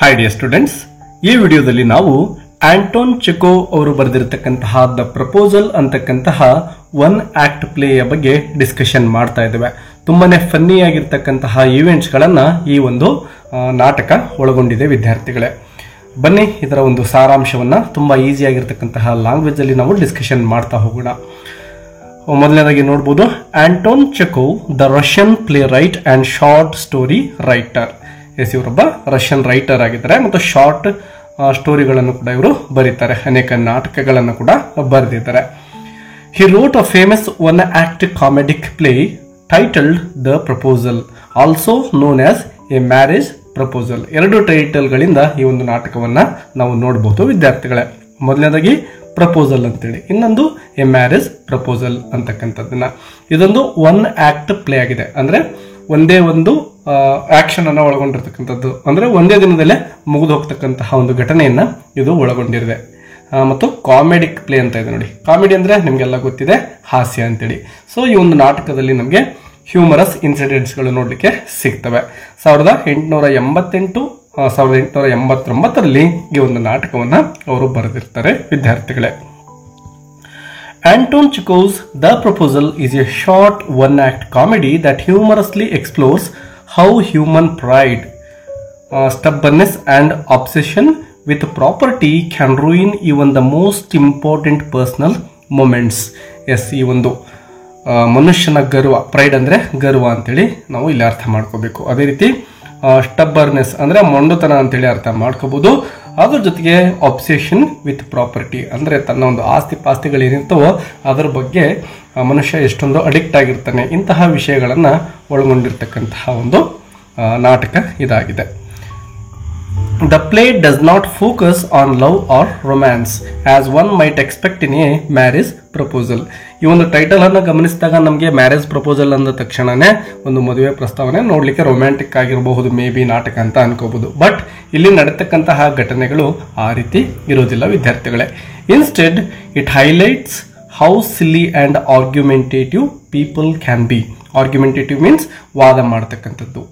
Hi dear students, ಈ ವಿಡಿಯೋದಲ್ಲಿ ನಾವು ಆಂಟೋನ್ ಚೆಕೋವ್ ಅವರು ಬರೆದಿರತಕ್ಕಂತಹ ದ ಪ್ರಪೋಸಲ್ ಅಂತಕ್ಕಂತಹ ಒನ್ ಆಕ್ಟ್ ಪ್ಲೇಯ ಬಗ್ಗೆ ಡಿಸ್ಕಷನ್ ಮಾಡ್ತಾ ಇದ್ದೇವೆ. ತುಂಬಾನೇ ಫನ್ನಿ ಆಗಿರ್ತಕ್ಕಂತಹ ಈವೆಂಟ್ಸ್ ಗಳನ್ನ ಈ ಒಂದು ನಾಟಕ ಒಳಗೊಂಡಿದೆ ವಿದ್ಯಾರ್ಥಿಗಳೇ. ಬನ್ನಿ ಇದರ ಒಂದು ಸಾರಾಂಶವನ್ನ ತುಂಬಾ ಈಸಿ ಆಗಿರ್ತಕ್ಕಂತಹ ಲ್ಯಾಂಗ್ವೇಜ್ ಅಲ್ಲಿ ನಾವು ಡಿಸ್ಕಷನ್ ಮಾಡ್ತಾ ಹೋಗೋಣ. ಮೊದಲನೇದಾಗಿ ನೋಡಬಹುದು, Anton Chekhov the Russian playwright and short story writer. ಇವರೊಬ್ಬ ರಷ್ಯನ್ ರೈಟರ್ ಆಗಿದ್ದಾರೆ ಮತ್ತು ಶಾರ್ಟ್ ಸ್ಟೋರಿಗಳನ್ನು ಕೂಡ ಇವರು ಬರೀತಾರೆ. ಅನೇಕ ನಾಟಕಗಳನ್ನು ಕೂಡ ಬರೆದಿದ್ದಾರೆ. He wrote a famous one act comedic play titled the proposal, also known as a marriage proposal. ಎರಡು ಟೈಟಲ್ ಗಳಿಂದ ಈ ಒಂದು ನಾಟಕವನ್ನ ನಾವು ನೋಡಬಹುದು ವಿದ್ಯಾರ್ಥಿಗಳೇ. ಮೊದಲನೇದಾಗಿ ಪ್ರಪೋಸಲ್ ಅಂತೇಳಿ, ಇನ್ನೊಂದು ಎ ಮ್ಯಾರೇಜ್ ಪ್ರಪೋಸಲ್ ಅಂತಕ್ಕಂಥದ್ದನ್ನ. ಇದೊಂದು ಒನ್ ಆಕ್ಟ್ ಪ್ಲೇ ಆಗಿದೆ, ಅಂದ್ರೆ ಒಂದೇ ಒಂದು ಆಕ್ಷನ್ ಅನ್ನ ಒಳಗೊಂಡಿರ್ತಕ್ಕಂಥದ್ದು, ಅಂದ್ರೆ ಒಂದೇ ದಿನದಲ್ಲೇ ಮುಗಿದು ಹೋಗ್ತಕ್ಕಂತಹ ಒಂದು ಘಟನೆಯನ್ನ ಇದು ಒಳಗೊಂಡಿರಿದೆ. ಮತ್ತು ಕಾಮಿಡಿಕ್ ಪ್ಲೇ ಅಂತ ಇದೆ ನೋಡಿ. ಕಾಮಿಡಿ ಅಂದ್ರೆ ನಿಮ್ಗೆಲ್ಲ ಗೊತ್ತಿದೆ, ಹಾಸ್ಯ ಅಂತೇಳಿ. ಸೊ ಈ ಒಂದು ನಾಟಕದಲ್ಲಿ ನಮಗೆ ಹ್ಯೂಮರಸ್ ಇನ್ಸಿಡೆಂಟ್ಸ್ ಗಳು ನೋಡ್ಲಿಕ್ಕೆ ಸಿಗ್ತವೆ. 1888 1889ರಲ್ಲಿ ಈ ಒಂದು ನಾಟಕವನ್ನ ಅವರು ಬರೆದಿರ್ತಾರೆ ವಿದ್ಯಾರ್ಥಿಗಳೇ. Anton Chekhov's The Proposal is a short one-act comedy that humorously explores how human pride, stubbornness and obsession with property can ruin even the most important personal moments. Yes, ಈ ಒಂದು ಮನುಷ್ಯನ ಗರ್ವ, ಪ್ರೈಡ್ ಅಂದ್ರೆ ಗರ್ವ ಅಂತೇಳಿ ನಾವು ಇಲ್ಲಿ ಅರ್ಥ ಮಾಡ್ಕೋಬೇಕು. ಅದೇ ರೀತಿ ಸ್ಟಬ್ಬರ್ನೆಸ್ ಅಂದ್ರೆ ಮೊಂಡುತನ ಅಂತೇಳಿ ಅರ್ಥ ಮಾಡ್ಕೋಬಹುದು. ಅದ್ರ ಜೊತೆಗೆ ಅಬ್ಸೆಷನ್ ವಿತ್ ಪ್ರಾಪರ್ಟಿ ಅಂದ್ರೆ ತನ್ನ ಒಂದು ಆಸ್ತಿ ಪಾಸ್ತಿಗಳೇನಿರ್ತವೋ ಅದರ ಬಗ್ಗೆ ಮನುಷ್ಯ ಎಷ್ಟೊಂದು ಅಡಿಕ್ಟ್ ಆಗಿರ್ತಾನೆ. ಇಂತಹ ವಿಷಯಗಳನ್ನ ಒಳಗೊಂಡಿರ್ತಕ್ಕಂತಹ ಒಂದು ನಾಟಕ ಇದಾಗಿದೆ. The play does not focus on love or romance as one might expect in a marriage proposal. ಈ ಒಂದು ಟೈಟಲ್ ಅನ್ನ ಗಮನಿಸಿದಾಗ ನಮಗೆ ಮ್ಯಾರೇಜ್ ಪ್ರಪೋಸಲ್ ಅಂದ ತಕ್ಷಣನೇ ಒಂದು ಮದುವೆ ಪ್ರಸ್ತಾವನೆ ನೋಡ್ಲಿಕ್ಕೆ ರೊಮ್ಯಾಂಟಿಕ್ ಆಗಿರಬಹುದು, ಮೇ ಬಿ ನಾಟಕ ಅಂತ ಅನ್ಕೋಬಹುದು. ಬಟ್ ಇಲ್ಲಿ ನಡೆತಕ್ಕಂತಹ ಘಟನೆಗಳು ಆ ರೀತಿ ಇರೋದಿಲ್ಲ ವಿದ್ಯಾರ್ಥಿಗಳೇ. Instead it highlights how silly and argumentative people can be. Argumentative means ವಾದ ಮಾಡತಕ್ಕಂಥದ್ದು.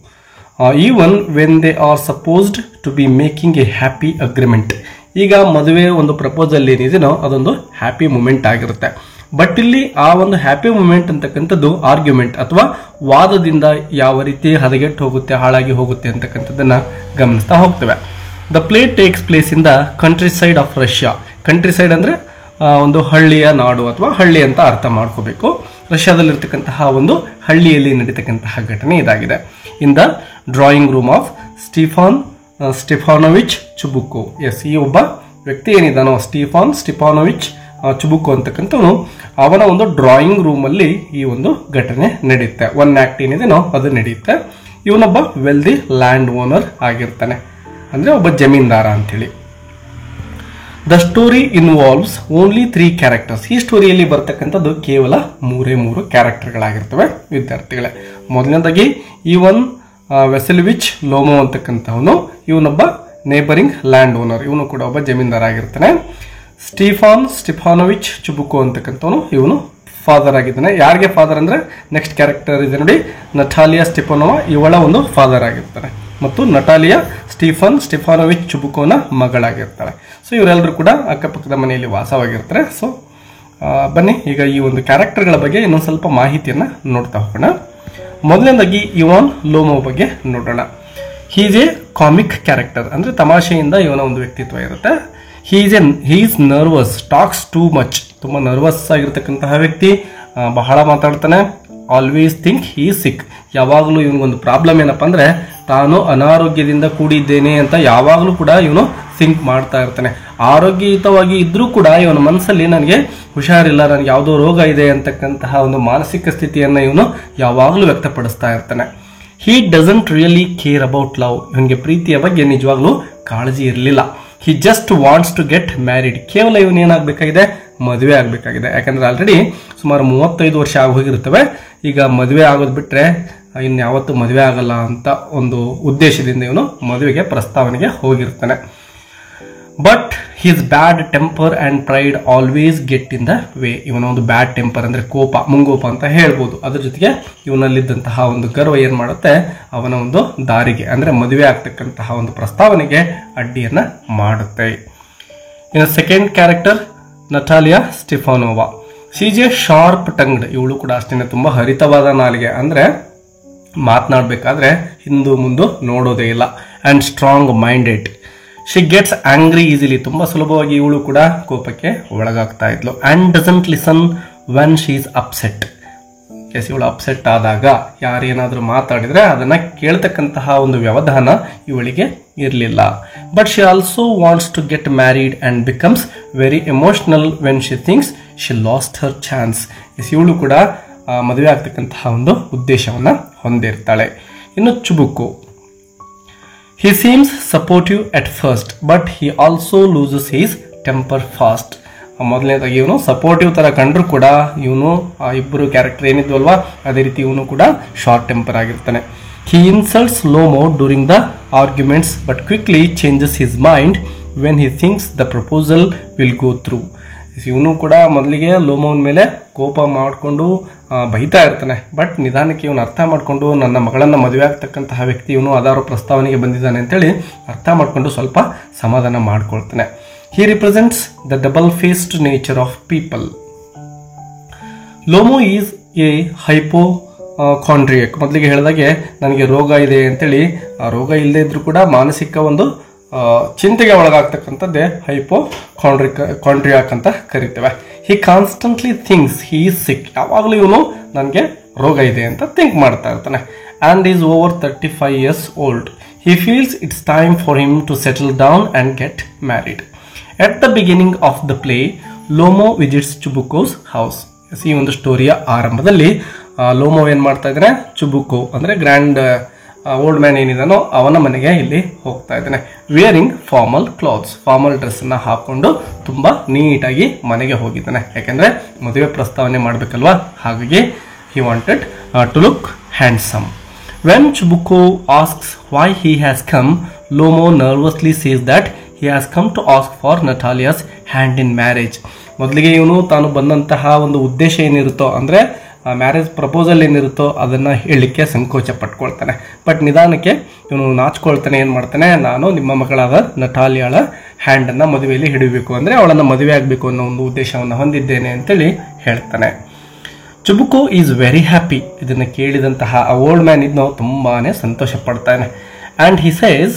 Even when they are supposed to be making a happy agreement. ಈಗ ಮದುವೆ ಒಂದು ಪ್ರಪೋಸಲ್ ಏನಿದೆನೋ ಅದೊಂದು ಹ್ಯಾಪಿ ಮೂಮೆಂಟ್ ಆಗಿರುತ್ತೆ. ಬಟ್ ಇಲ್ಲಿ ಆ ಒಂದು ಹ್ಯಾಪಿ ಮೂಮೆಂಟ್ ಅಂತಕ್ಕಂಥದ್ದು ಆರ್ಗ್ಯುಮೆಂಟ್ ಅಥವಾ ವಾದದಿಂದ ಯಾವ ರೀತಿ ಹದಗೆಟ್ಟು ಹೋಗುತ್ತೆ, ಹಾಳಾಗಿ ಹೋಗುತ್ತೆ ಅಂತಕ್ಕಂಥದ್ದನ್ನ ಗಮನಿಸ್ತಾ ಹೋಗ್ತೇವೆ. The play takes place in the country side of Russia. Country side ಅಂದ್ರೆ ಒಂದು ಹಳ್ಳಿಯ ನಾಡು ಅಥವಾ ಹಳ್ಳಿ ಅಂತ ಅರ್ಥ ಮಾಡ್ಕೋಬೇಕು. ರಷ್ಯಾದಲ್ಲಿರ್ತಕ್ಕಂತಹ ಒಂದು ಹಳ್ಳಿಯಲ್ಲಿ ನಡೀತಕ್ಕಂತಹ ಘಟನೆ ಇದಾಗಿದೆ. In the drawing room of Stepanovich Chubukov. Yes, ಈ ಒಬ್ಬ ವ್ಯಕ್ತಿ ಏನಿದಾನೋ ಸ್ಟೆಫಾನೋವಿಚ್ ಚುಬುಕೋ ಅಂತಕ್ಕಂಥವನು, ಅವನ ಒಂದು ಡ್ರಾಯಿಂಗ್ ರೂಮ್ ಅಲ್ಲಿ ಈ ಒಂದು ಘಟನೆ ನಡೆಯುತ್ತೆ. ಒನ್ ಆಕ್ಟ್ ಏನಿದೆನೋ ಅದು ನಡೆಯುತ್ತೆ. ಇವನೊಬ್ಬ ವೆಲ್ದಿ ಲ್ಯಾಂಡ್ ಓನರ್ ಆಗಿರ್ತಾನೆ, ಅಂದ್ರೆ ಒಬ್ಬ ಜಮೀನ್ದಾರ ಅಂತೇಳಿ. The story involves only 3 characters. ಈ ಸ್ಟೋರಿಯಲ್ಲಿ ಬರ್ತಕ್ಕಂಥದ್ದು ಕೇವಲ 3 ಕ್ಯಾರೆಕ್ಟರ್ಗಳಾಗಿರ್ತವೆ ವಿದ್ಯಾರ್ಥಿಗಳೇ. ಮೊದಲನೇದಾಗಿ ಇವನ್ ವೆಸೆಲ್ವಿಚ್ ಲೋಮೋ ಅಂತಕ್ಕಂಥವನು, ಇವನೊಬ್ಬ ನೇಬರಿಂಗ್ ಲ್ಯಾಂಡ್ ಓನರ್, ಇವನು ಕೂಡ ಒಬ್ಬ ಜಮೀನ್ದಾರ ಆಗಿರ್ತಾನೆ. ಸ್ಟೆಫಾನೋವಿಚ್ ಚುಬುಕೋ ಅಂತಕ್ಕಂಥವನು, ಇವನು ಫಾದರ್ ಆಗಿದ್ದಾನೆ. ಯಾರಿಗೆ ಫಾದರ್ ಅಂದ್ರೆ ನೆಕ್ಸ್ಟ್ ಕ್ಯಾರೆಕ್ಟರ್ ಇದೆ ನೋಡಿ, ನಟಾಲಿಯಾ ಸ್ಟೆಫಾನೋವಾ, ಇವಳ ಒಂದು ಫಾದರ್ ಆಗಿರ್ತಾನೆ. ಮತ್ತು ನಟಾಲಿಯಾ ಸ್ಟೆಫಾನೋವಿಚ್ ಚುಬುಕೋನ ಮಗಳಾಗಿರ್ತಾಳೆ. ಸೊ ಇವರೆಲ್ಲರೂ ಕೂಡ ಅಕ್ಕಪಕ್ಕದ ಮನೆಯಲ್ಲಿ ವಾಸವಾಗಿರ್ತಾರೆ. ಸೊ ಬನ್ನಿ ಈಗ ಈ ಒಂದು ಕ್ಯಾರೆಕ್ಟರ್ಗಳ ಬಗ್ಗೆ ಇನ್ನೊಂದು ಸ್ವಲ್ಪ ಮಾಹಿತಿಯನ್ನ ನೋಡ್ತಾ ಹೋಗೋಣ. ಮೊದಲನೇದಾಗಿ ಇವಾನ್ ಲೋಮೋ ಬಗ್ಗೆ ನೋಡೋಣ. ಹೀಸ್ ಎ ಕಾಮಿಕ್ ಕ್ಯಾರೆಕ್ಟರ್, ಅಂದ್ರೆ ತಮಾಷೆಯಿಂದ ಇವನ ಒಂದು ವ್ಯಕ್ತಿತ್ವ ಇರುತ್ತೆ. He's nervous, talks too much, ತುಂಬಾ ನರ್ವಸ್ ಆಗಿರ್ತಕ್ಕಂತಹ ವ್ಯಕ್ತಿ, ಬಹಳ ಮಾತಾಡ್ತಾನೆ. ಆಲ್ವೇಸ್ ಥಿಂಕ್ ಹೀ ಸಿಕ್, ಯಾವಾಗಲೂ ಇವನಿಗೊಂದು ಪ್ರಾಬ್ಲಮ್ ಏನಪ್ಪಾ ಅಂದ್ರೆ ತಾನು ಅನಾರೋಗ್ಯದಿಂದ ಕೂಡಿದ್ದೇನೆ ಅಂತ ಯಾವಾಗಲೂ ಕೂಡ ಇವನು ಥಿಂಕ್ ಮಾಡ್ತಾ ಇರ್ತಾನೆ. ಆರೋಗ್ಯಯುತವಾಗಿ ಇದ್ರೂ ಕೂಡ ಇವನ ಮನಸ್ಸಲ್ಲಿ ನನಗೆ ಹುಷಾರಿಲ್ಲ, ನನಗೆ ಯಾವುದೋ ರೋಗ ಇದೆ ಅಂತಕ್ಕಂತಹ ಒಂದು ಮಾನಸಿಕ ಸ್ಥಿತಿಯನ್ನ ಇವನು ಯಾವಾಗಲೂ ವ್ಯಕ್ತಪಡಿಸ್ತಾ ಇರ್ತಾನೆ. He doesn't really care about love, ಇವನಿಗೆ ಪ್ರೀತಿಯ ಬಗ್ಗೆ ನಿಜವಾಗ್ಲೂ ಕಾಳಜಿ ಇರಲಿಲ್ಲ. He just wants to get married, ಕೇವಲ ಇವನು ಏನಾಗಬೇಕಾಗಿದೆ, ಮದುವೆ ಆಗಬೇಕಾಗಿದೆ. ಯಾಕಂದ್ರೆ ಆಲ್ರೆಡಿ ಸುಮಾರು 35 ವರ್ಷ ಆಗಿ ಹೋಗಿರ್ತವೆ. ಈಗ ಮದುವೆ ಆಗೋದು ಬಿಟ್ರೆ ಇನ್ಯಾವತ್ತೂ ಮದುವೆ ಆಗಲ್ಲ ಅಂತ ಒಂದು ಉದ್ದೇಶದಿಂದ ಇವನು ಮದುವೆಗೆ ಪ್ರಸ್ತಾವನೆಗೆ ಹೋಗಿರ್ತಾನೆ. But his bad temper and pride always get in the way. ಇವನ ಒಂದು ಬ್ಯಾಡ್ ಟೆಂಪರ್ ಅಂದರೆ ಕೋಪ, ಮುಂಗೋಪ ಅಂತ ಹೇಳ್ಬೋದು. ಅದ್ರ ಜೊತೆಗೆ ಇವನಲ್ಲಿದ್ದಂತಹ ಒಂದು ಗರ್ವ ಏನು ಮಾಡುತ್ತೆ, ಅವನ ಒಂದು ದಾರಿಗೆ ಅಂದರೆ ಮದುವೆ ಆಗ್ತಕ್ಕಂತಹ ಒಂದು ಪ್ರಸ್ತಾವನೆಗೆ ಅಡ್ಡಿಯನ್ನು ಮಾಡುತ್ತೆ. ಇನ್ನು second character Natalia Stepanovna. She is a sharp tongued. ಇವಳು ಕೂಡ ಅಷ್ಟೇ ತುಂಬ ಹರಿತವಾದ ನಾಲಿಗೆ, ಅಂದರೆ ಮಾತನಾಡಬೇಕಾದ್ರೆ ಹಿಂದು ಮುಂದೆ ನೋಡೋದೇ ಇಲ್ಲ. And strong minded. She gets angry easily. ತುಂಬ ಸುಲಭವಾಗಿ ಇವಳು ಕೂಡ ಕೋಪಕ್ಕೆ ಒಳಗಾಗ್ತಾ ಇದ್ಲು. And doesn't listen when she is upset. Yes, ಇವಳು ಅಪ್ಸೆಟ್ ಆದಾಗ ಯಾರೇನಾದರೂ ಮಾತಾಡಿದರೆ ಅದನ್ನು ಕೇಳ್ತಕ್ಕಂತಹ ಒಂದು ವ್ಯವಧಾನ ಇವಳಿಗೆ ಇರಲಿಲ್ಲ. But she also wants to get married and becomes very emotional when she thinks she lost her chance. Yes, ಇವಳು ಕೂಡ ಮದುವೆ ಆಗ್ತಕ್ಕಂತಹ ಒಂದು ಉದ್ದೇಶವನ್ನು ಹೊಂದಿರ್ತಾಳೆ. ಇನ್ನು ಚುಬುಕು. He seems supportive at first, but he also loses his temper fast. ಮೊದಲನೇದಾಗಿ ಇವನು supportive ಥರ ಕಂಡ್ರು ಕೂಡ ಇವನು ಇಬ್ಬರು ಕ್ಯಾರೆಕ್ಟರ್ ಏನಿದ್ವಲ್ವಾ ಅದೇ ರೀತಿ ಇವನು ಕೂಡ ಶಾರ್ಟ್ ಟೆಂಪರ್ ಆಗಿರ್ತಾನೆ. He insults Lomo during the arguments, but quickly changes his mind when he thinks the proposal will go through. ಇವನು ಕೂಡ ಮೊದಲಿಗೆ ಲೋಮೋನ್ ಮೇಲೆ ಕೋಪ ಮಾಡಿಕೊಂಡು ಬೈತಾ ಇರ್ತಾನೆ. ಬಟ್ ನಿಧಾನಕ್ಕೆ ಇವನು ಅರ್ಥ ಮಾಡಿಕೊಂಡು ನನ್ನ ಮಗಳನ್ನು ಮದುವೆ ಆಗ್ತಕ್ಕಂತಹ ವ್ಯಕ್ತಿ ಇವನು ಅದಾರು ಪ್ರಸ್ತಾವನೆಗೆ ಬಂದಿದ್ದಾನೆ ಅಂತೇಳಿ ಅರ್ಥ ಮಾಡಿಕೊಂಡು ಸ್ವಲ್ಪ ಸಮಾಧಾನ ಮಾಡ್ಕೊಳ್ತಾನೆ. He represents the double faced nature of people. Lomov is a hypochondriac. ಮೊದಲಿಗೆ ಹೇಳಿದಾಗೆ ನನಗೆ ರೋಗ ಇದೆ ಅಂತೇಳಿ, ಆ ರೋಗ ಇಲ್ಲದೆ ಇದ್ರೂ ಕೂಡ ಮಾನಸಿಕ ಒಂದು ಚಿಂತೆಗೆ ಒಳಗಾಗ್ತಕ್ಕಂಥದ್ದೇ ಹೈಪೋಕಾಂಡ್ರಿಯಾಕ್ ಅಂತ ಕರಿತೇವೆ. ಹಿ ಕಾನ್ಸ್ಟೆಂಟ್ಲಿ ಥಿಂಕ್ಸ್ ಹಿ ಈಸ್ ಸಿಕ್. ಯಾವಾಗಲೂ ಇವನು ನನಗೆ ರೋಗ ಇದೆ ಅಂತ ಥಿಂಕ್ ಮಾಡ್ತಾ ಇರ್ತಾನೆ. And is over 35 years old. He feels it's time for him to settle down and get married. At the beginning of the play, Lomo visits Chubuko's house. ಈ ಒಂದು ಸ್ಟೋರಿಯ ಆರಂಭದಲ್ಲಿ ಲೋಮೋ ಏನು ಮಾಡ್ತಾ ಇದ್ದಾನೆ, ಚುಬುಕೋ ಅಂದರೆ ಗ್ರ್ಯಾಂಡ್ ಓಲ್ಡ್ ಮ್ಯಾನ್ ಏನಿದಾನೋ ಅವನ ಮನೆಗೆ ಇಲ್ಲಿ ಹೋಗ್ತಾ ಇದ್ದಾನೆ. Varying formal clothes. ಫಾರ್ಮಲ್ ಡ್ರೆಸ್ಸನ್ನು ಹಾಕೊಂಡು ತುಂಬ ನೀಟಾಗಿ ಮನೆಗೆ ಹೋಗಿದ್ದಾನೆ. ಯಾಕೆಂದರೆ ಮದುವೆ ಪ್ರಸ್ತಾವನೆ ಮಾಡಬೇಕಲ್ವಾ, ಹಾಗಾಗಿ he wanted to look handsome. When Chubuko asks why he has come, Lomo nervously says that he has come to ask for Natalia's hand in marriage. ಮೊದಲಿಗೆ ಇವನು ತಾನು ಬಂದಂತಹ ಒಂದು ಉದ್ದೇಶ ಏನಿರುತ್ತೋ ಅಂದರೆ ಮ್ಯಾರೇಜ್ ಪ್ರಪೋಸಲ್ ಏನಿರುತ್ತೋ ಅದನ್ನು ಹೇಳಲಿಕ್ಕೆ ಸಂಕೋಚ ಪಟ್ಕೊಳ್ತಾನೆ. ಬಟ್ ನಿಧಾನಕ್ಕೆ ಇವನು ನಾಚ್ಕೊಳ್ತಾನೆ. ಏನು ಮಾಡ್ತಾನೆ, ನಾನು ನಿಮ್ಮ ಮಗಳಾದ ನಟಾಲಿಯಾಳ ಹ್ಯಾಂಡನ್ನು ಮದುವೆಯಲ್ಲಿ ಹಿಡಿಬೇಕು, ಅಂದರೆ ಅವಳನ್ನು ಮದುವೆ ಆಗಬೇಕು ಅನ್ನೋ ಒಂದು ಉದ್ದೇಶವನ್ನು ಹೊಂದಿದ್ದೇನೆ ಅಂತೇಳಿ ಹೇಳ್ತಾನೆ. Chubukov is very happy. ಇದನ್ನು ಕೇಳಿದಂತಹ ಆ ಓಲ್ಡ್ ಮ್ಯಾನ್ ಇದನ್ನು ತುಂಬಾ ಸಂತೋಷ ಪಡ್ತಾನೆ. And he says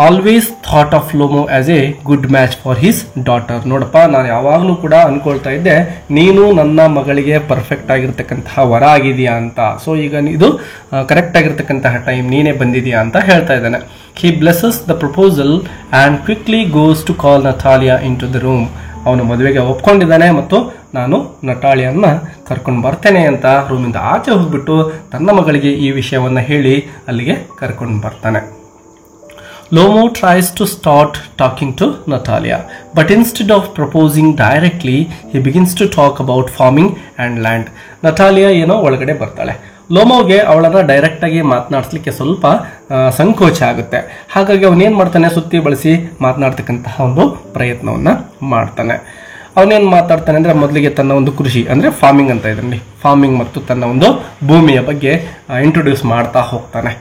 always thought of Lomov as a good match for his daughter. ನೋಡಪ್ಪ, ನಾನು ಯಾವಾಗಲೂ ಕೂಡ ಅಂದ್ಕೊಳ್ತಾ ಇದ್ದೆ ನೀನು ನನ್ನ ಮಗಳಿಗೆ ಪರ್ಫೆಕ್ಟ್ ಆಗಿರ್ತಕ್ಕಂತಹ ವರ ಆಗಿದೆಯಾ ಅಂತ. ಸೊ ಈಗ ಇದು ಕರೆಕ್ಟ್ ಆಗಿರ್ತಕ್ಕಂತಹ ಟೈಮ್, ನೀನೇ ಬಂದಿದೆಯಾ ಅಂತ ಹೇಳ್ತಾ ಇದ್ದಾನೆ. He blesses the proposal and quickly goes to call Natalia into the room. ಅವನು ಮದುವೆಗೆ ಒಪ್ಕೊಂಡಿದ್ದಾನೆ ಮತ್ತು ನಾನು ನಟಾಲಿಯನ್ನ ಕರ್ಕೊಂಡು ಬರ್ತೇನೆ ಅಂತ ರೂಮಿಂದ ಆಚೆ ಹೋಗ್ಬಿಟ್ಟು ತನ್ನ ಮಗಳಿಗೆ ಈ ವಿಷಯವನ್ನು ಹೇಳಿ ಅಲ್ಲಿಗೆ ಕರ್ಕೊಂಡು ಬರ್ತಾನೆ. Lomo tries to start talking to Natalia, but instead of proposing directly, he begins to talk about farming and land. Natalia ಏನೋ ಒಳಗಡೆ ಬರ್ತಾಳೆ. ಲೋಮೋಗೆ ಅವಳನ್ನು ಡೈರೆಕ್ಟಾಗಿ ಮಾತನಾಡಿಸ್ಲಿಕ್ಕೆ ಸ್ವಲ್ಪ ಸಂಕೋಚ ಆಗುತ್ತೆ. ಹಾಗಾಗಿ ಅವನೇನು ಮಾಡ್ತಾನೆ, ಸುತ್ತಿ ಬಳಸಿ ಮಾತನಾಡ್ತಕ್ಕಂತಹ ಒಂದು ಪ್ರಯತ್ನವನ್ನು ಮಾಡ್ತಾನೆ. ಅವನೇನು ಮಾತಾಡ್ತಾನೆ ಅಂದರೆ ಮೊದಲಿಗೆ ತನ್ನ ಒಂದು ಕೃಷಿ ಅಂದರೆ ಫಾರ್ಮಿಂಗ್ ಅಂತ ಇದ್ರಲ್ಲಿ ಫಾರ್ಮಿಂಗ್ ಮತ್ತು ತನ್ನ ಒಂದು ಭೂಮಿಯ ಬಗ್ಗೆ ಇಂಟ್ರೊಡ್ಯೂಸ್ ಮಾಡ್ತಾ ಹೋಗ್ತಾನೆ.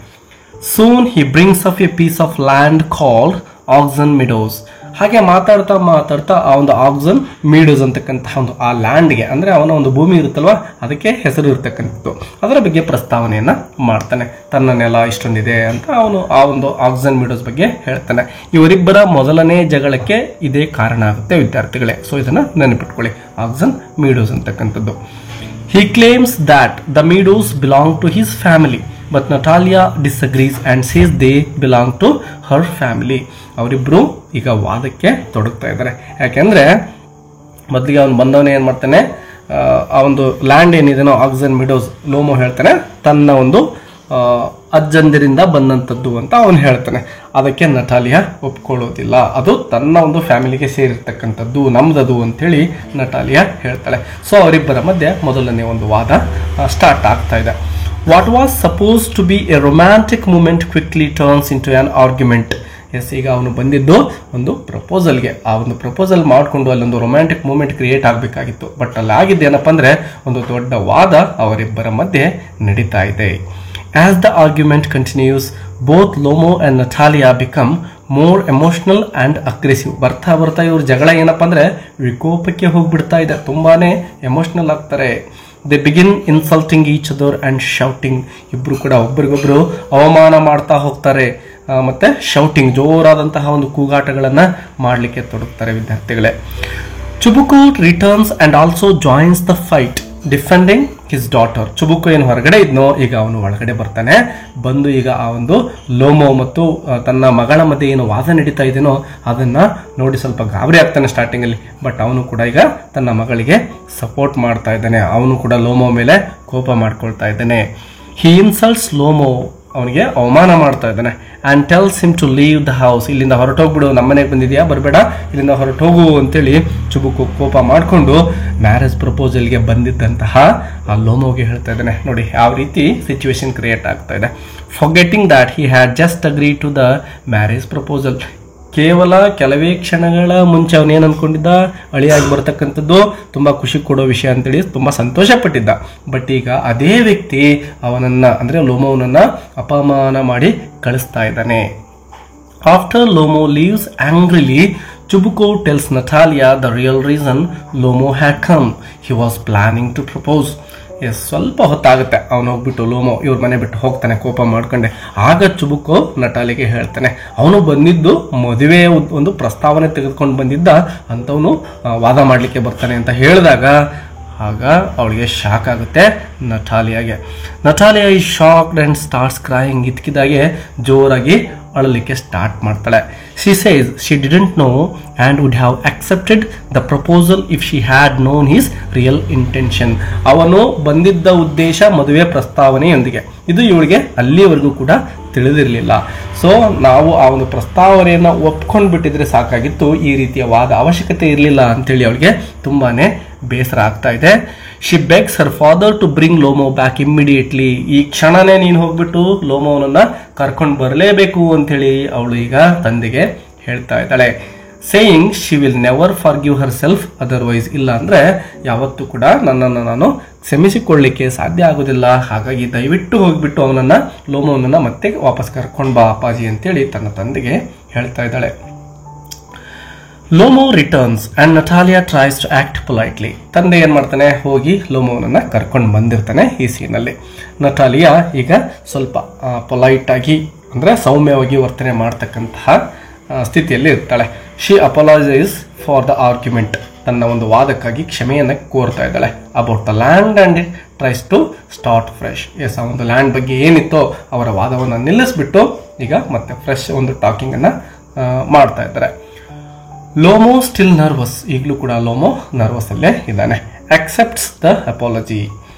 Soon he brings up a piece of land called Oxen Meadows. ಹಾಗೆ ಮಾತಾಡ್ತಾ ಮಾತಾಡ್ತಾ ಆ ಒಂದು ಆಕ್ಸನ್ ಮೀಡೋಸ್ ಅಂತಕ್ಕಂತಹ ಒಂದು ಆ ಲ್ಯಾಂಡ್ಗೆ ಅಂದರೆ ಅವನ ಒಂದು ಭೂಮಿ ಇರುತ್ತಲ್ವ ಅದಕ್ಕೆ ಹೆಸರು ಇರ್ತಕ್ಕಂಥದ್ದು, ಅದರ ಬಗ್ಗೆ ಪ್ರಸ್ತಾವನೆಯನ್ನು ಮಾಡ್ತಾನೆ. ತನ್ನ ನೆಲ ಇಷ್ಟೊಂದಿದೆ ಅಂತ ಅವನು ಆ ಒಂದು ಆಕ್ಸನ್ ಮೀಡೋಸ್ ಬಗ್ಗೆ ಹೇಳ್ತಾನೆ. ಇವರಿಬ್ಬರ ಮೊದಲನೇ ಜಗಳಕ್ಕೆ ಇದೇ ಕಾರಣ ಆಗುತ್ತೆ ವಿದ್ಯಾರ್ಥಿಗಳೇ. ಸೊ ಇದನ್ನು ನೆನಪಿಟ್ಕೊಳ್ಳಿ, ಆಕ್ಸನ್ ಮೀಡೋಸ್ ಅಂತಕ್ಕಂಥದ್ದು. He claims that the meadows belong to his family, but Natalia disagrees and says they belong to her family. ಅವರಿಬ್ಬರು ಈಗ ವಾದಕ್ಕೆ ತೊಡಗ್ತಾ ಇದ್ದಾರೆ. ಯಾಕೆಂದರೆ ಮೊದಲಿಗೆ ಅವನು ಬಂದವನೇ ಏನು ಮಾಡ್ತಾನೆ, ಆ ಒಂದು ಲ್ಯಾಂಡ್ ಏನಿದೆನೋ ಆಕ್ಸನ್ ಮಿಡೋಸ್, ಲೋಮೋ ಹೇಳ್ತಾನೆ ತನ್ನ ಒಂದು ಅಜ್ಜಂದಿರಿಂದ ಬಂದಂಥದ್ದು ಅಂತ ಅವನು ಹೇಳ್ತಾನೆ. ಅದಕ್ಕೆ ನಟಾಲಿಯಾ ಒಪ್ಕೊಳ್ಳೋದಿಲ್ಲ, ಅದು ತನ್ನ ಒಂದು ಫ್ಯಾಮಿಲಿಗೆ ಸೇರಿರ್ತಕ್ಕಂಥದ್ದು, ನಮ್ದದು ಅಂಥೇಳಿ ನಟಾಲಿಯಾ ಹೇಳ್ತಾಳೆ. ಸೊ ಅವರಿಬ್ಬರ ಮಧ್ಯೆ ಮೊದಲನೇ ಒಂದು ವಾದ ಸ್ಟಾರ್ಟ್ ಆಗ್ತಾ ಇದೆ. What was supposed to be a romantic moment quickly turns into an argument. Yes, ಈಗ ಅವನು ಬಂದಿದ್ದು ಒಂದು ಪ್ರಪೋಸಲ್ಗೆ. ಆ ಒಂದು ಪ್ರಪೋಸಲ್ ಮಾಡಿಕೊಂಡು ಅಲ್ಲೊಂದು ರೊಮ್ಯಾಂಟಿಕ್ ಮೂಮೆಂಟ್ ಕ್ರಿಯೇಟ್ ಆಗಬೇಕಾಗಿತ್ತು. ಬಟ್ ಅಲ್ಲಿ ಆಗಿದ್ದೇನಪ್ಪ ಅಂದರೆ ಒಂದು ದೊಡ್ಡ ವಾದ ಅವರಿಬ್ಬರ ಮಧ್ಯೆ ನಡೀತಾ ಇದೆ. As the argument continues, both Lomo and Natalia become more emotional and aggressive. ಬರ್ತಾ ಬರ್ತಾ ಇವ್ರ ಜಗಳ ಏನಪ್ಪ ಅಂದರೆ ವಿಕೋಪಕ್ಕೆ ಹೋಗ್ಬಿಡ್ತಾ ಇದೆ, ತುಂಬಾನೇ ಎಮೋಷನಲ್ ಆಗ್ತಾರೆ. They begin insulting each other and shouting. ಇಬ್ರು ಕೂಡ ಒಬ್ಬರಿಗೊಬ್ರು ಅವಮಾನ ಮಾಡ್ತಾ ಹೋಗ್ತಾರೆ ಮತ್ತೆ ಶೌಟಿಂಗ್, ಜೋರಾದಂತಹ ಒಂದು ಕೂಗಾಟಗಳನ್ನು ಮಾಡಲಿಕ್ಕೆ ತೊಡಗ್ತಾರೆ ವಿದ್ಯಾರ್ಥಿಗಳೇ. Chubukov returns and also joins the fight defending his daughter. Chubukov ಏನು ಹೊರಗಡೆ ಇದ್ನೋ ಈಗ ಅವನು ಒಳಗಡೆ ಬರ್ತಾನೆ. ಬಂದು ಈಗ ಆ ಒಂದು ಲೋಮೋ ಮತ್ತು ತನ್ನ ಮಗಳ ಮಧ್ಯೆ ಏನು ವಾದ ನಡೀತಾ ಇದೆಯೋ ಅದನ್ನ ನೋಡಿ ಸ್ವಲ್ಪ ಗಾಬರಿ ಆಗ್ತಾನೆ ಸ್ಟಾರ್ಟಿಂಗಲ್ಲಿ. ಬಟ್ ಅವನು ಕೂಡ ಈಗ ತನ್ನ ಮಗಳಿಗೆ ಸಪೋರ್ಟ್ ಮಾಡ್ತಾ ಇದ್ದಾನೆ. ಅವನು ಕೂಡ ಲೋಮೋ ಮೇಲೆ ಕೋಪ ಮಾಡ್ಕೊಳ್ತಾ ಇದ್ದಾನೆ. ಹಿ ಇನ್ಸಲ್ಟ್ಸ್ ಲೋಮೋ, ಅವನಿಗೆ ಅವಮಾನ ಮಾಡ್ತಾ ಇದ್ದಾನೆ. And tells him to leave the house. ಇಲ್ಲಿಂದ ಹೊರಟೋಗ್ಬಿಡು, ನಮ್ಮನೆಗೆ ಬಂದಿದ್ಯಾ, ಬರಬೇಡ, ಇಲ್ಲಿಂದ ಹೊರಟೋಗು ಅಂತೇಳಿ ಚುಬುಕು ಕೋಪ ಮಾಡಿಕೊಂಡು ಮ್ಯಾರೇಜ್ ಪ್ರಪೋಸಲ್ಗೆ ಬಂದಿದ್ದಂತಹ ಆ ಲೋಮೋಗೆ ಹೇಳ್ತಾ ಇದ್ದಾನೆ. ನೋಡಿ ಯಾವ ರೀತಿ ಸಿಚುವೇಶನ್ ಕ್ರಿಯೇಟ್ ಆಗ್ತಾ ಇದೆ. Forgetting that he had just agreed to the marriage proposal. ಕೇವಲ ಕೆಲವೇ ಕ್ಷಣಗಳ ಮುಂಚೆ ಅವನೇನು ಅಂದ್ಕೊಂಡಿದ್ದ, ಅಳಿಯಾಗಿ ಬರ್ತಕ್ಕಂಥದ್ದು ತುಂಬ ಖುಷಿ ಕೊಡೋ ವಿಷಯ ಅಂತೇಳಿ ತುಂಬ ಸಂತೋಷ ಪಟ್ಟಿದ್ದ. ಬಟ್ ಈಗ ಅದೇ ವ್ಯಕ್ತಿ ಅವನನ್ನು ಅಂದರೆ ಲೋಮೋನನ್ನು ಅಪಮಾನ ಮಾಡಿ ಕಳಿಸ್ತಾ ಇದ್ದಾನೆ. After Lomov leaves angrily, Chubuko tells Natalia the real reason Lomo had come. He was planning to propose. Yes, ಸ್ವಲ್ಪ ಹೊತ್ತಾಗುತ್ತೆ ಅವನು ಹೋಗ್ಬಿಟ್ಟು ಲೋಮೋ ಇವ್ರ ಮನೆ ಬಿಟ್ಟು ಹೋಗ್ತಾನೆ ಕೋಪ ಮಾಡ್ಕೊಂಡೆ. ಆಗ ಚುಬುಕೋ ನಟಾಲಿಗೆ ಹೇಳ್ತಾನೆ, ಅವನು ಬಂದಿದ್ದು ಮದುವೆ ಒಂದು ಪ್ರಸ್ತಾವನೆ ತೆಗೆದುಕೊಂಡು ಬಂದಿದ್ದ ಅಂತವನು ವಾದ ಮಾಡಲಿಕ್ಕೆ ಬರ್ತಾನೆ ಅಂತ ಹೇಳಿದಾಗ ಆಗ ಅವಳಿಗೆ ಶಾಕ್ ಆಗುತ್ತೆ ನಟಾಲಿಯಾಗೆ. ನಟಾಲಿಯಾ ಈ ಶಾಕ್ಡ್ ಆ್ಯಂಡ್ ಸ್ಟಾರ್ಟ್ಸ್ ಕ್ರೈಯಿಂಗ್. ಇದ್ಕಿದಾಗೆ ಜೋರಾಗಿ ಅಳಲಿಕ್ಕೆ ಸ್ಟಾರ್ಟ್ ಮಾಡ್ತಾಳೆ. She says she didn't know and would have accepted the proposal if she had known his real intention. ಅವನು ಬಂದಿದ್ದ ಉದ್ದೇಶ ಮದುವೆ ಪ್ರಸ್ತಾವನೆಯೊಂದಿಗೆ, ಇದು ಇವಳಿಗೆ ಅಲ್ಲಿವರೆಗೂ ಕೂಡ ತಿಳಿದಿರಲಿಲ್ಲ. ಸೊ ನಾವು ಆ ಒಂದು ಪ್ರಸ್ತಾವನೆಯನ್ನು ಒಪ್ಕೊಂಡು ಬಿಟ್ಟಿದ್ರೆ ಸಾಕಾಗಿತ್ತು, ಈ ರೀತಿಯ ವಾದ ಅವಶ್ಯಕತೆ ಇರಲಿಲ್ಲ ಅಂತೇಳಿ ಅವಳಿಗೆ ತುಂಬಾನೇ ಬೇಸರ ಆಗ್ತಾ ಇದೆ. She begs her father to bring Lomov back immediately. ಈ ಕ್ಷಣನೇ ನೀನು ಹೋಗ್ಬಿಟ್ಟು ಲೋಮೋನನ್ನ ಕರ್ಕೊಂಡು ಬರಲೇಬೇಕು ಅಂತೇಳಿ ಅವಳು ಈಗ ತಂದೆಗೆ ಹೇಳ್ತಾ ಇದ್ದಾಳೆ. Saying she will never forgive Har self otherwise. ಇಲ್ಲ ಅಂದರೆ ಯಾವತ್ತೂ ಕೂಡ ನನ್ನನ್ನು ನಾನು ಕ್ಷಮಿಸಿಕೊಳ್ಳಲಿಕ್ಕೆ ಸಾಧ್ಯ ಆಗೋದಿಲ್ಲ. ಹಾಗಾಗಿ ದಯವಿಟ್ಟು ಹೋಗ್ಬಿಟ್ಟು ಅವನನ್ನು ಲೋಮೋನನ್ನು ಮತ್ತೆ ವಾಪಸ್ ಕರ್ಕೊಂಡು ಬಾ ಅಪ್ಪಾಜಿ ಅಂತೇಳಿ ತನ್ನ ತಂದೆಗೆ ಹೇಳ್ತಾ ಇದ್ದಾಳೆ. Lomov returns and Natalia tries to act politely. ತಂದೆ ಏನು ಮಾಡ್ತಾನೆ, ಹೋಗಿ ಲೋಮೋನನ್ನು ಕರ್ಕೊಂಡು ಬಂದಿರ್ತಾನೆ. ಈ ಸೀನಲ್ಲಿ ನಟಾಲಿಯಾ ಈಗ ಸ್ವಲ್ಪ ಪೊಲೈಟಾಗಿ ಅಂದರೆ ಸೌಮ್ಯವಾಗಿ ವರ್ತನೆ ಮಾಡ್ತಕ್ಕಂತಹ ಸ್ಥಿತಿಯಲ್ಲಿ ಇರ್ತಾಳೆ. She apologises for the argument. ತನ್ನ ಒಂದು ವಾದಕ್ಕಾಗಿ ಕ್ಷಮೆಯನ್ನು ಕೋರ್ತಾ ಇದ್ದಾಳೆ. About the land and tries to start fresh. Yes, ಆ ಒಂದು ಲ್ಯಾಂಡ್ ಬಗ್ಗೆ ಏನಿತ್ತೋ ಅವರ ವಾದವನ್ನು ನಿಲ್ಲಿಸ್ಬಿಟ್ಟು ಈಗ ಮತ್ತೆ ಫ್ರೆಶ್ ಒಂದು ಟಾಕಿಂಗನ್ನು ಮಾಡ್ತಾ ಇದ್ದಾರೆ. ಲೋಮೋ ಸ್ಟಿಲ್ ನರ್ವಸ್. ಈಗಲೂ ಕೂಡ ಲೋಮೋ ನರ್ವಸ್ ಅಲ್ಲೇ ಇದ್ದಾನೆ. accepts the apology.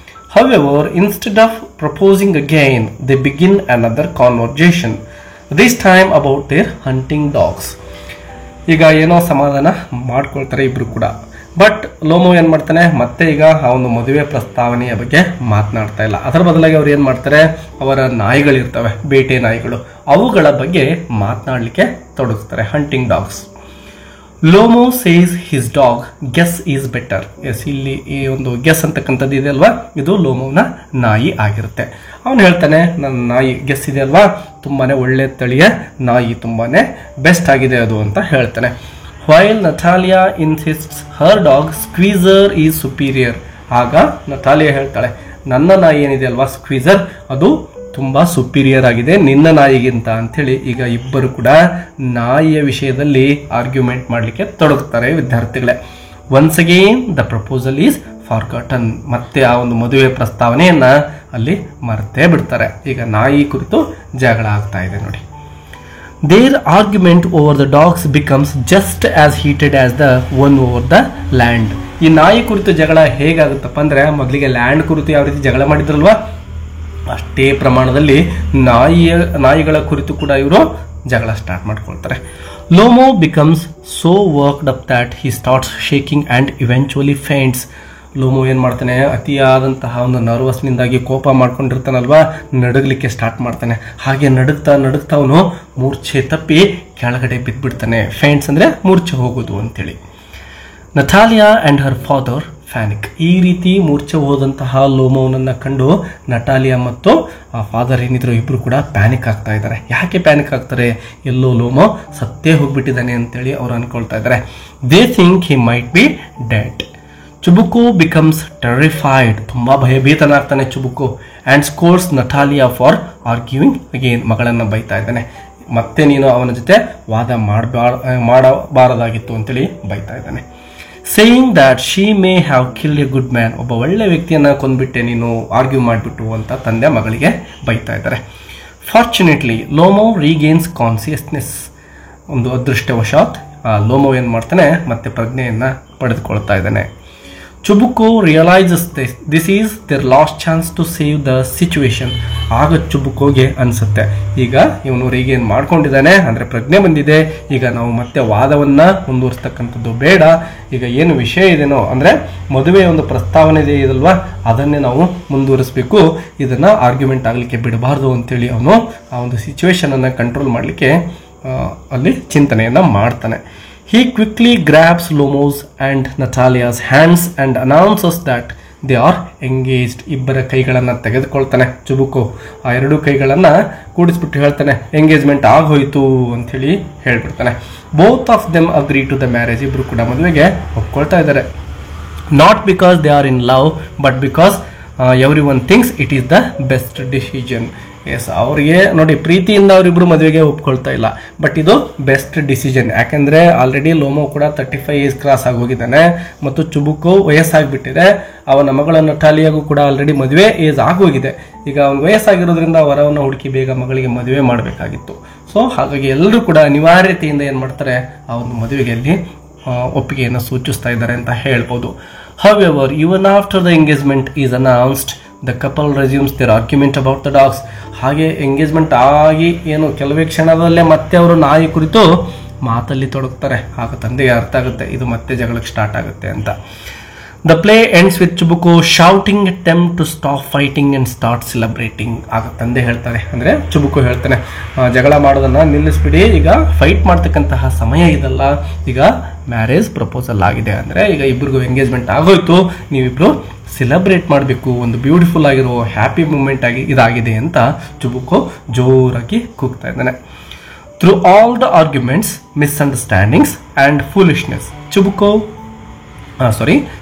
However, instead of proposing again, they begin another conversation, this time about their hunting dogs. ಈಗ ಏನೋ ಸಮಾಧಾನ ಮಾಡ್ಕೊಳ್ತಾರೆ ಇಬ್ರು ಕೂಡ. ಬಟ್ ಲೋಮೋ ಏನು ಮಾಡ್ತಾನೆ, ಮತ್ತೆ ಈಗ ಆ ಒಂದು ಮದುವೆ ಪ್ರಸ್ತಾವನೆಯ ಬಗ್ಗೆ ಮಾತನಾಡ್ತಾ ಇಲ್ಲ. ಅದರ ಬದಲಾಗಿ ಅವ್ರು ಏನು ಮಾಡ್ತಾರೆ, ಅವರ ನಾಯಿಗಳಿರ್ತವೆ, ಬೇಟೆ ನಾಯಿಗಳು, ಅವುಗಳ ಬಗ್ಗೆ ಮಾತನಾಡಲಿಕ್ಕೆ ತೊಡಗಿಸ್ತಾರೆ. Hunting dogs. Lomov says his dog Guess is better. Yes, ಇಲ್ಲಿ ಈ ಒಂದು ಗೆಸ್ ಅಂತಕ್ಕಂಥದ್ದು ಇದೆ ಅಲ್ವಾ, ಇದು ಲೋಮೋನ ನಾಯಿ ಆಗಿರುತ್ತೆ. ಅವನು ಹೇಳ್ತಾನೆ, ನನ್ನ ನಾಯಿ ಗೆಸ್ ಇದೆ ಅಲ್ವಾ, ತುಂಬಾನೇ ಒಳ್ಳೆ ತಳಿಯ ನಾಯಿ, ತುಂಬಾನೇ ಬೆಸ್ಟ್ ಆಗಿದೆ ಅದು ಅಂತ ಹೇಳ್ತಾನೆ. While Natalia insists her dog Squeezer is superior. ಆಗ ನಟಾಲಿಯಾ ಹೇಳ್ತಾಳೆ, ನನ್ನ ನಾಯಿ ಏನಿದೆ ಅಲ್ವಾ ಸ್ಕ್ವೀಸರ್, ಅದು ತುಂಬ ಸುಪೀರಿಯರ್ ಆಗಿದೆ ನಿನ್ನ ನಾಯಿಗಿಂತ ಅಂಥೇಳಿ. ಈಗ ಇಬ್ಬರು ಕೂಡ ನಾಯಿಯ ವಿಷಯದಲ್ಲಿ ಆರ್ಗ್ಯುಮೆಂಟ್ ಮಾಡಲಿಕ್ಕೆ ತೊಡಗುತ್ತಾರೆ ವಿದ್ಯಾರ್ಥಿಗಳೇ. Once again the proposal is forgotten. ಮತ್ತೆ ಆ ಒಂದು ಮದುವೆ ಪ್ರಸ್ತಾವನೆಯನ್ನ ಅಲ್ಲಿ ಮರ್ತೇ ಬಿಡ್ತಾರೆ. ಈಗ ನಾಯಿ ಕುರಿತು ಜಗಳ ಆಗ್ತಾ ಇದೆ ನೋಡಿ. Their argument over the dogs becomes just as heated as the one over the land. ಈ ನಾಯಿ ಕುರಿತು ಜಗಳ ಹೇಗಾಗುತ್ತಪ್ಪ ಅಂದ್ರೆ, ಮೊದಲಿಗೆ ಲ್ಯಾಂಡ್ ಕುರಿತು ಯಾವ ರೀತಿ ಜಗಳ ಮಾಡಿದ್ರಲ್ವಾ, ಅಷ್ಟೇ ಪ್ರಮಾಣದಲ್ಲಿ ನಾಯಿಗಳ ಕುರಿತು ಕೂಡ ಇವರು ಜಗಳ ಸ್ಟಾರ್ಟ್ ಮಾಡ್ಕೊಳ್ತಾರೆ. Lomov becomes so worked up that he starts shaking and eventually faints. Lomov ಏನು ಮಾಡ್ತಾನೆ, ಅತಿಯಾದಂತಹ ಒಂದು ನರ್ವಸ್ನಿಂದಾಗಿ ಕೋಪ ಮಾಡ್ಕೊಂಡಿರ್ತಾನಲ್ವಾ, ನಡಗಲಿಕ್ಕೆ ಸ್ಟಾರ್ಟ್ ಮಾಡ್ತಾನೆ. ಹಾಗೆ ನಡುಗ್ತಾ ಅವನು ಮೂರ್ಛೆ ತಪ್ಪಿ ಕೆಳಗಡೆ ಬಿದ್ದುಬಿಡ್ತಾನೆ. ಫೇಂಟ್ಸ್ ಅಂದರೆ ಮೂರ್ಛೆ ಹೋಗೋದು ಅಂತೇಳಿ. Natalia and her father panic. ಈ ರೀತಿ ಮೂರ್ಛೆ ಹೋದಂತಹ ಲೋಮೋನನ್ನು ಕಂಡು ನಟಾಲಿಯಾ ಮತ್ತು ಆ ಫಾದರ್ ಏನಿದ್ರು ಇಬ್ಬರು ಕೂಡ ಪ್ಯಾನಿಕ್ ಆಗ್ತಾ ಇದ್ದಾರೆ. ಯಾಕೆ ಪ್ಯಾನಿಕ್ ಆಗ್ತಾರೆ? ಎಲ್ಲೋ ಲೋಮೋ ಸತ್ತೇ ಹೋಗ್ಬಿಟ್ಟಿದ್ದಾನೆ ಅಂತೇಳಿ ಅವ್ರು ಅನ್ಕೊಳ್ತಾ ಇದ್ದಾರೆ. They think he might be dead. Chubukov becomes terrified. ತುಂಬ ಭಯಭೀತನಾಗ್ತಾನೆ Chubukov. And scolds Natalia for arguing again. ಮಗಳನ್ನು ಬೈತಾ ಇದ್ದಾನೆ, ಮತ್ತೆ ನೀನು ಅವನ ಜೊತೆ ವಾದ ಮಾಡಬಾರದಾಗಿತ್ತು ಅಂತೇಳಿ ಬೈತಾ ಇದ್ದಾನೆ. Saying that she may have killed A good man. ಒಬ್ಬ ಒಳ್ಳೆ ವ್ಯಕ್ತಿಯನ್ನು ಕೊಂದ್ಬಿಟ್ಟೆ ನೀನು, ಆರ್ಗ್ಯೂ ಮಾಡಿಬಿಟ್ಟು ಅಂತ ತಂದೆ ಮಗಳಿಗೆ ಬೈತಾ ಇದ್ದಾರೆ. Fortunately Lomov regains consciousness. ಒಂದು ಅದೃಷ್ಟವಶಾತ್ ಲೋಮೋ ಏನು ಮಾಡ್ತಾನೆ, ಮತ್ತೆ ಪ್ರಜ್ಞೆಯನ್ನು ಪಡೆದುಕೊಳ್ತಾ ಇದ್ದಾನೆ. Chubukov realises this is their last chance to save the situation. ಆಗ ಚುಬುಕೋಗೆ ಅನಿಸುತ್ತೆ, ಈಗ ಇವನು ರೀಗೇನ್ ಮಾಡ್ಕೊಂಡಿದ್ದಾನೆ, ಅಂದರೆ ಪ್ರಜ್ಞೆ ಬಂದಿದೆ, ಈಗ ನಾವು ಮತ್ತೆ ವಾದವನ್ನು ಮುಂದುವರಿಸ್ತಕ್ಕಂಥದ್ದು ಬೇಡ. ಈಗ ಏನು ವಿಷಯ ಇದೆನೋ ಅಂದರೆ ಮದುವೆ ಒಂದು ಪ್ರಸ್ತಾವನೆ ಇದೆ ಇದಲ್ವಾ, ಅದನ್ನೇ ನಾವು ಮುಂದುವರಿಸಬೇಕು, ಇದನ್ನು ಆರ್ಗ್ಯುಮೆಂಟ್ ಆಗಲಿಕ್ಕೆ ಬಿಡಬಾರ್ದು ಅಂತೇಳಿ ಅವನು ಆ ಒಂದು ಸಿಚುವೇಶನನ್ನು ಕಂಟ್ರೋಲ್ ಮಾಡಲಿಕ್ಕೆ ಅಲ್ಲಿ ಚಿಂತನೆಯನ್ನು ಮಾಡ್ತಾನೆ. He quickly grabs Lomo's and Natalia's hands and announces that they are engaged. ಇಬ್ಬರ ಕೈಗಳನ್ನು ತೆಗೆದುಕೊಳ್ತಾನೆ ಚುಬುಕು. ಆ ಎರಡೂ ಕೈಗಳನ್ನು ಕೂಡಿಸ್ಬಿಟ್ಟು ಹೇಳ್ತಾನೆ, ಎಂಗೇಜ್ಮೆಂಟ್ ಆಗೋಯ್ತು ಅಂಥೇಳಿ ಹೇಳ್ಬಿಡ್ತಾನೆ. Both of them agree to the marriage. ಇಬ್ಬರು ಕೂಡ ಮದುವೆಗೆ ಒಪ್ಕೊಳ್ತಾ ಇದ್ದಾರೆ. Not because they are in love, but because everyone thinks it is the best decision. Yes, ಅವರಿಗೆ ನೋಡಿ, ಪ್ರೀತಿಯಿಂದ ಅವರಿಬ್ಬರು ಮದುವೆಗೆ ಒಪ್ಕೊಳ್ತಾ ಇಲ್ಲ, ಬಟ್ ಇದು ಬೆಸ್ಟ್ ಡಿಸಿಷನ್. ಯಾಕೆಂದರೆ ಆಲ್ರೆಡಿ ಲೋಮೋ ಕೂಡ 35 ಏಜ್ ಕ್ರಾಸ್ ಆಗೋಗಿದ್ದಾನೆ ಮತ್ತು ಚುಬುಕು ವಯಸ್ಸಾಗಿಬಿಟ್ಟಿದೆ. ಅವನ ಮಗಳ ನಟಾಲಿಯಾಗೂ ಕೂಡ ಆಲ್ರೆಡಿ ಮದುವೆ ಏಜ್ ಆಗೋಗಿದೆ. ಈಗ ಅವನು ವಯಸ್ಸಾಗಿರೋದ್ರಿಂದ ವರವನ್ನು ಹುಡುಕಿ ಬೇಗ ಮಗಳಿಗೆ ಮದುವೆ ಮಾಡಬೇಕಾಗಿತ್ತು. ಸೊ ಹಾಗಾಗಿ ಎಲ್ಲರೂ ಕೂಡ ಅನಿವಾರ್ಯತೆಯಿಂದ ಏನು ಮಾಡ್ತಾರೆ, ಆ ಒಂದು ಮದುವೆಗೆ ಅಲ್ಲಿ ಒಪ್ಪಿಗೆಯನ್ನು ಸೂಚಿಸ್ತಾ ಇದ್ದಾರೆ ಅಂತ ಹೇಳ್ಬೋದು. However, even after the engagement is announced, the couple resumes their argument about the dogs. ಹಾಗೆ ಎಂಗೇಜ್ಮೆಂಟ್ ಆಗಿ ಏನು ಕೆಲವೇ ಕ್ಷಣದಲ್ಲೇ ಮತ್ತೆ ಅವರು ನಾಯಿ ಕುರಿತು ಮಾತಲ್ಲಿ ತೊಡಗ್ತಾರೆ. ಆಗ ತಂದೆಗೆ ಅರ್ಥ ಆಗುತ್ತೆ ಇದು ಮತ್ತೆ ಜಗಳಕ್ಕೆ ಸ್ಟಾರ್ಟ್ ಆಗುತ್ತೆ ಅಂತ. ದ ಪ್ಲೇ ಎಂಡ್ಸ್ ವಿತ್ ಚುಬುಕು shouting at them to stop fighting and start celebrating. ಆಗ ತಂದೆ ಹೇಳ್ತಾರೆ, ಅಂದರೆ ಚುಬುಕು ಹೇಳ್ತಾನೆ, ಜಗಳ ಮಾಡೋದನ್ನು ನಿಲ್ಲಿಸ್ಬಿಡಿ, ಈಗ ಫೈಟ್ ಮಾಡ್ತಕ್ಕಂತಹ ಸಮಯ ಇದಲ್ಲ, ಈಗ ಮ್ಯಾರೇಜ್ ಪ್ರಪೋಸಲ್ ಆಗಿದೆ, ಅಂದರೆ ಈಗ ಇಬ್ಬರಿಗೂ ಎಂಗೇಜ್ಮೆಂಟ್ ಆಗೋಯ್ತು, ನೀವಿಬ್ರು ಸೆಲೆಬ್ರೇಟ್ ಮಾಡಬೇಕು, ಒಂದು ಬ್ಯೂಟಿಫುಲ್ ಆಗಿರೋ ಹ್ಯಾಪಿ ಮೂಮೆಂಟ್ ಆಗಿ ಇದಾಗಿದೆ ಅಂತ ಚುಬುಕು ಜೋರಾಗಿ ಕೂಗ್ತಾ ಇದ್ದಾನೆ. Through all the arguments, misunderstandings and foolishness,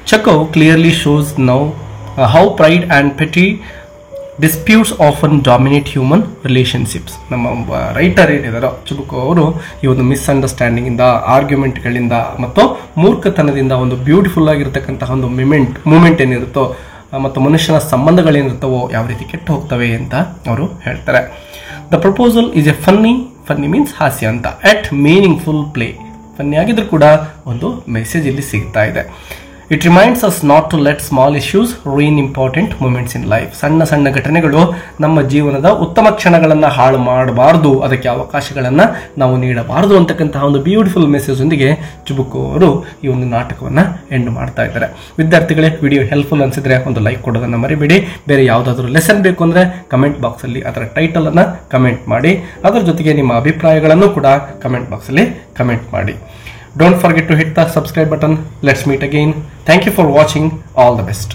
Chekhov clearly shows now how pride and petty disputes often dominate human relationships. ನಮ್ಮ ರೈಟರ್ ಏನಿದಾರೋ ಚುಬುಕು ಅವರು ಈ ಒಂದು ಮಿಸ್ಅಂಡರ್ಸ್ಟ್ಯಾಂಡಿಂಗಿಂದ, ಆರ್ಗ್ಯುಮೆಂಟ್ಗಳಿಂದ ಮತ್ತು ಮೂರ್ಖತನದಿಂದ ಒಂದು ಬ್ಯೂಟಿಫುಲ್ ಆಗಿರ್ತಕ್ಕಂತಹ ಒಂದು ಮೂಮೆಂಟ್ ಏನಿರುತ್ತೋ ಮತ್ತು ಮನುಷ್ಯನ ಸಂಬಂಧಗಳೇನಿರ್ತವೋ ಯಾವ ರೀತಿ ಕೆಟ್ಟು ಹೋಗ್ತವೆ ಅಂತ ಅವರು ಹೇಳ್ತಾರೆ. The proposal is A funny means ಹಾಸ್ಯ ಅಂತ, ಎಟ್ ಮೀನಿಂಗ್ಫುಲ್ ಪ್ಲೇ. ಫನ್ನಿ ಆಗಿದ್ರು ಕೂಡ ಒಂದು ಮೆಸೇಜ್ ಇಲ್ಲಿ ಸಿಗ್ತಾ ಇದೆ. It reminds us not to let small issues ruin important moments in life. ಸಣ್ಣ ಸಣ್ಣ ಘಟನೆಗಳು ನಮ್ಮ ಜೀವನದ ಉತ್ತಮ ಕ್ಷಣಗಳನ್ನು ಹಾಳು ಮಾಡಬಾರ್ದು, ಅದಕ್ಕೆ ಅವಕಾಶಗಳನ್ನು ನಾವು ನೀಡಬಾರ್ದು ಅಂತಕ್ಕಂತಹ ಒಂದು ಬ್ಯೂಟಿಫುಲ್ ಮೆಸೇಜ್ ಒಂದಿಗೆ ಚುಬುಕು ಅವರು ಈ ಒಂದು ನಾಟಕವನ್ನು ಎಂಡ್ ಮಾಡ್ತಾ ಇದ್ದಾರೆ. ವಿದ್ಯಾರ್ಥಿಗಳೇ, ವಿಡಿಯೋ ಹೆಲ್ಪ್ಫುಲ್ ಅನಿಸಿದ್ರೆ ಒಂದು ಲೈಕ್ ಕೊಡೋದನ್ನು ಮರಿಬೇಡಿ. ಬೇರೆ ಯಾವುದಾದ್ರೂ ಲೆಸನ್ ಬೇಕು ಅಂದರೆ ಕಮೆಂಟ್ ಬಾಕ್ಸಲ್ಲಿ ಅದರ ಟೈಟಲನ್ನು ಕಮೆಂಟ್ ಮಾಡಿ, ಅದರ ಜೊತೆಗೆ ನಿಮ್ಮ ಅಭಿಪ್ರಾಯಗಳನ್ನು ಕೂಡ ಕಮೆಂಟ್ ಬಾಕ್ಸಲ್ಲಿ ಕಮೆಂಟ್ ಮಾಡಿ. Don't forget to hit the subscribe button. Let's meet again. Thank you for watching. All the best.